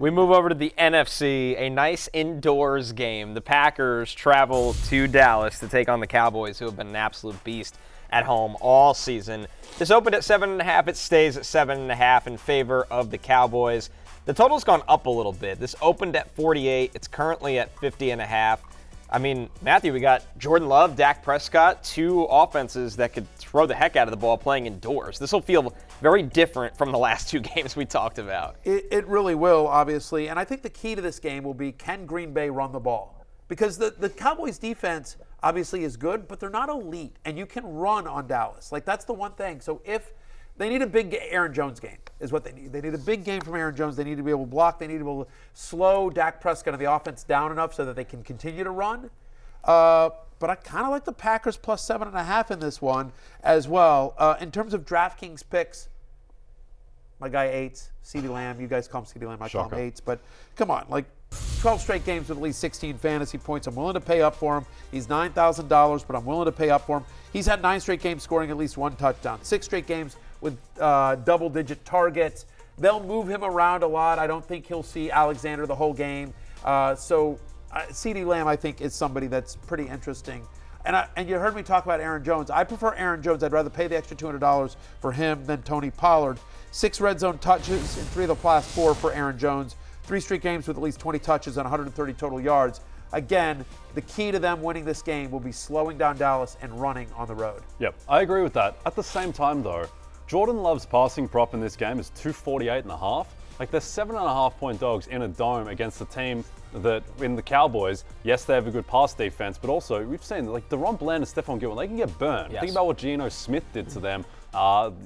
We move over to the NFC, a nice indoors game. The Packers travel to Dallas to take on the Cowboys, who have been an absolute beast at home all season. This opened at 7.5. It stays at 7.5 in favor of the Cowboys. The total's gone up a little bit. This opened at 48. It's currently at 50.5. I mean, Matthew, we got Jordan Love, Dak Prescott, two offenses that could throw the heck out of the ball playing indoors. This will feel very different from the last two games we talked about. It really will, obviously. And I think the key to this game will be, can Green Bay run the ball? Because the Cowboys' defense obviously is good, but they're not elite. And you can run on Dallas. Like, that's the one thing. So if they need a big Aaron Jones game is what they need. They need a big game from Aaron Jones. They need to be able to block. They need to be able to slow Dak Prescott and the offense down enough so that they can continue to run. But I kind of like the Packers plus 7.5 in this one as well. In terms of DraftKings picks, my guy Aites, CeeDee Lamb. You guys call him CeeDee Lamb. I call him Aites. But come on, like 12 straight games with at least 16 fantasy points. I'm willing to pay up for him. He's $9,000, but I'm willing to pay up for him. He's had 9 straight games scoring at least 1 touchdown. 6 straight games with double-digit targets. They'll move him around a lot. I don't think he'll see Alexander the whole game. So CeeDee Lamb, I think, is somebody that's pretty interesting. And you heard me talk about Aaron Jones. I prefer Aaron Jones. I'd rather pay the extra $200 for him than Tony Pollard. 6 red zone touches in 3 of the last 4 for Aaron Jones. 3 straight games with at least 20 touches and 130 total yards. Again, the key to them winning this game will be slowing down Dallas and running on the road. Yep, I agree with that. At the same time, though, Jordan Love's passing prop in this game is 248.5. Like, they're 7.5-point dogs in a dome against a team that, in the Cowboys, yes, they have a good pass defense, but also, we've seen, like, DeRon Bland and Stephon Gilmore, they can get burned. Yes. Think about what Geno Smith did to them.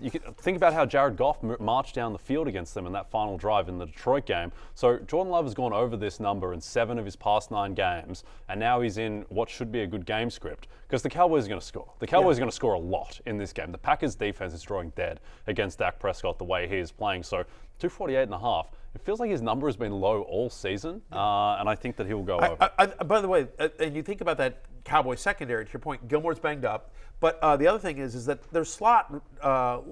You can think about how Jared Goff marched down the field against them in that final drive in the Detroit game. So Jordan Love has gone over this number in 7 of his past 9 games, and now he's in what should be a good game script because the Cowboys are going to score. The Cowboys are going to score a lot in this game. The Packers' defense is drawing dead against Dak Prescott the way he is playing. So 248.5. It feels like his number has been low all season, and I think that he will go over. By the way, and you think about that Cowboys secondary, to your point, Gilmore's banged up. But the other thing is that their slot,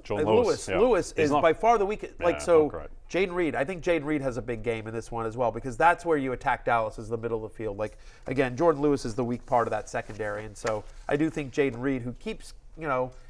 Lewis is by far the weakest. Jaden Reed, I think Jaden Reed has a big game in this one as well because that's where you attack Dallas is the middle of the field. Like, again, Jordan Lewis is the weak part of that secondary. And so I do think Jaden Reed, who keeps,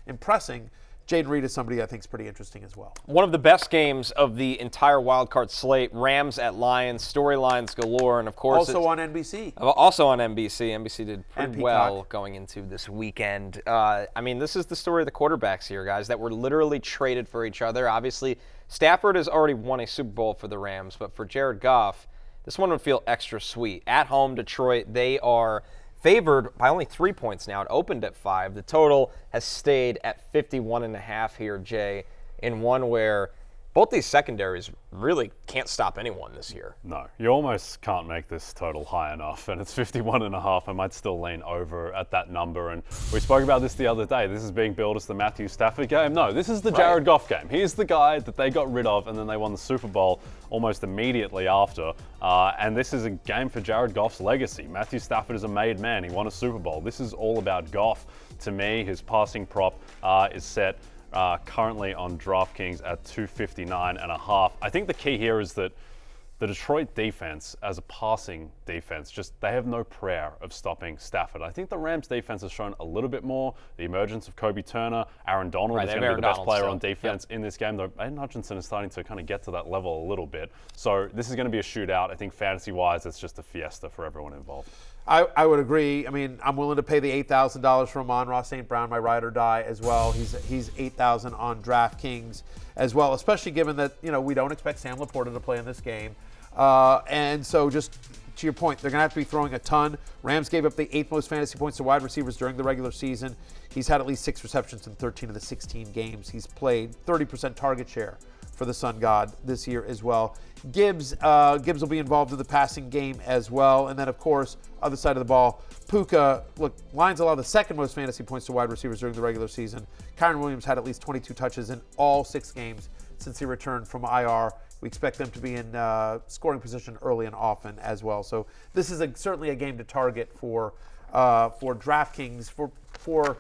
impressing, Jaden Reed is somebody I think is pretty interesting as well. One of the best games of the entire wildcard slate, Rams at Lions, storylines galore, and of course also on NBC. Also on NBC. NBC did pretty well Peacock. going into this weekend. This is the story of the quarterbacks here, guys, that were literally traded for each other. Obviously, Stafford has already won a Super Bowl for the Rams, but for Jared Goff, this one would feel extra sweet. At home, Detroit, they are favored by only 3 points now. It opened at 5. The total has stayed at 51.5 here, Jay, in one where both these secondaries really can't stop anyone this year. No, you almost can't make this total high enough, and it's 51.5. I might still lean over at that number. And we spoke about this the other day. This is being billed as the Matthew Stafford game. No, this is the Jared Goff game. He's the guy that they got rid of, and then they won the Super Bowl almost immediately after. And this is a game for Jared Goff's legacy. Matthew Stafford is a made man. He won a Super Bowl. This is all about Goff. To me, his passing prop is set currently on DraftKings at 259.5. I think the key here is that the Detroit defense, as a passing defense, they have no prayer of stopping Stafford. I think the Rams defense has shown a little bit more. The emergence of Kobe Turner, Aaron Donald is going to be the best player on defense in this game, though Aiden Hutchinson is starting to kind of get to that level a little bit. So this is going to be a shootout. I think fantasy-wise, it's just a fiesta for everyone involved. I would agree. I mean, I'm willing to pay the $8,000 for Amon-Ra St. Brown, my ride or die as well. He's $8,000 on DraftKings as well, especially given that, we don't expect Sam Laporta to play in this game. And so just to your point, they're going to have to be throwing a ton. Rams gave up the 8th most fantasy points to wide receivers during the regular season. He's had at least 6 receptions in 13 of the 16 games he's played. 30% target share for the Sun God this year as well. Gibbs will be involved in the passing game as well. And then, of course, other side of the ball, Puka, Lions allow the 2nd most fantasy points to wide receivers during the regular season. Kyren Williams had at least 22 touches in all 6 games since he returned from IR. We expect them to be in scoring position early and often as well. So this is certainly a game to target for DraftKings for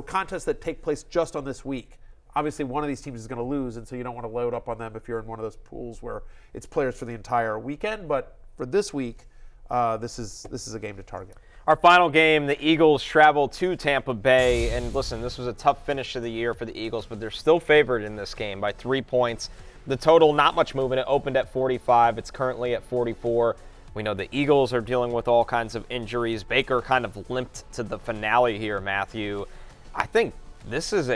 contests that take place just on this week. obviously one of these teams is going to lose, and so you don't want to load up on them if you're in one of those pools where it's players for the entire weekend. But for this week, this is a game to target. Our final game, the Eagles travel to Tampa Bay. And listen, this was a tough finish to the year for the Eagles, but they're still favored in this game by 3 points. The total, not much movement. It opened at 45. It's currently at 44. We know the Eagles are dealing with all kinds of injuries. Baker kind of limped to the finale here, Matthew. I think this is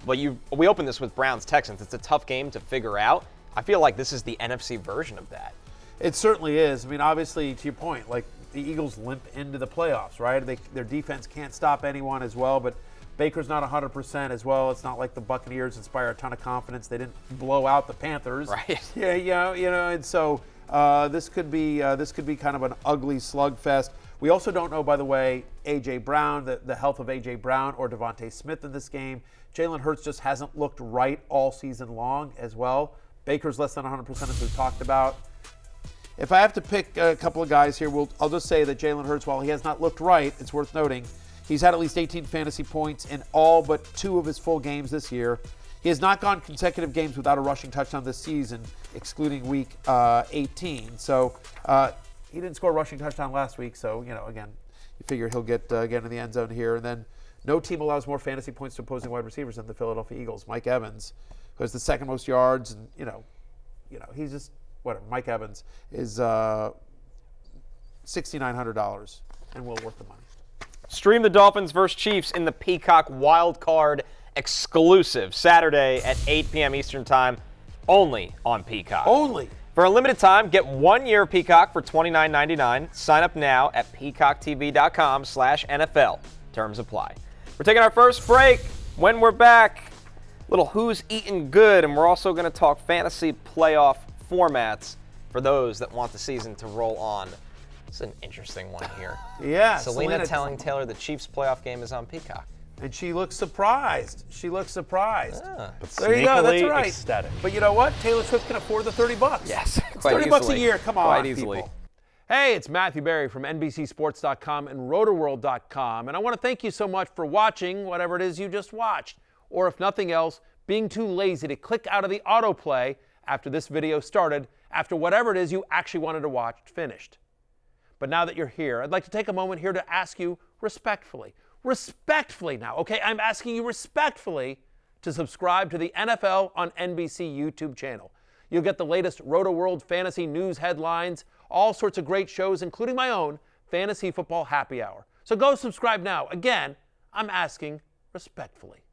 we opened this with Browns-Texans. It's a tough game to figure out. I feel like this is the NFC version of that. It certainly is. I mean, obviously, to your point, like the Eagles limp into the playoffs, right? Their defense can't stop anyone as well, but Baker's not 100% as well. It's not like the Buccaneers inspire a ton of confidence. They didn't blow out the Panthers. Right. Yeah, and so this could be kind of an ugly slugfest. We also don't know, by the way, A.J. Brown, the health of A.J. Brown or Devontae Smith in this game. Jalen Hurts just hasn't looked right all season long as well. Baker's less than 100% as we've talked about. If I have to pick a couple of guys here, I'll just say that Jalen Hurts, while he has not looked right, it's worth noting, he's had at least 18 fantasy points in all but 2 of his full games this year. He has not gone consecutive games without a rushing touchdown this season, excluding week 18. So he didn't score a rushing touchdown last week. So, again, you figure he'll get in the end zone here. And then no team allows more fantasy points to opposing wide receivers than the Philadelphia Eagles. Mike Evans, who has the second most yards, and he's just whatever. Mike Evans is $6,900 and well worth the money. Stream the Dolphins versus Chiefs in the Peacock Wild Card exclusive Saturday at 8 p.m. Eastern Time, only on Peacock. Only. For a limited time, get 1 year Peacock for $29.99. Sign up now at peacocktv.com/NFL. Terms apply. We're taking our first break. When we're back, little who's eating good, and we're also going to talk fantasy playoff formats for those that want the season to roll on. It's an interesting one here. Yeah. Selena telling Taylor the Chiefs playoff game is on Peacock. And she looks surprised. Ah. But there you go. That's right. Ecstatic. But you know what? Taylor Swift can afford the $30. Yes, It's $30 a year. Come on, quite easily. people. Hey, it's Matthew Berry from NBCSports.com and RotoWorld.com, and I want to thank you so much for watching whatever it is you just watched, or if nothing else, being too lazy to click out of the autoplay after this video started, after whatever it is you actually wanted to watch finished. But now that you're here, I'd like to take a moment here to ask you respectfully now, okay? I'm asking you respectfully to subscribe to the NFL on NBC YouTube channel. You'll get the latest Roto-World fantasy news headlines, all sorts of great shows, including my own Fantasy Football Happy Hour. So go subscribe now. Again, I'm asking respectfully.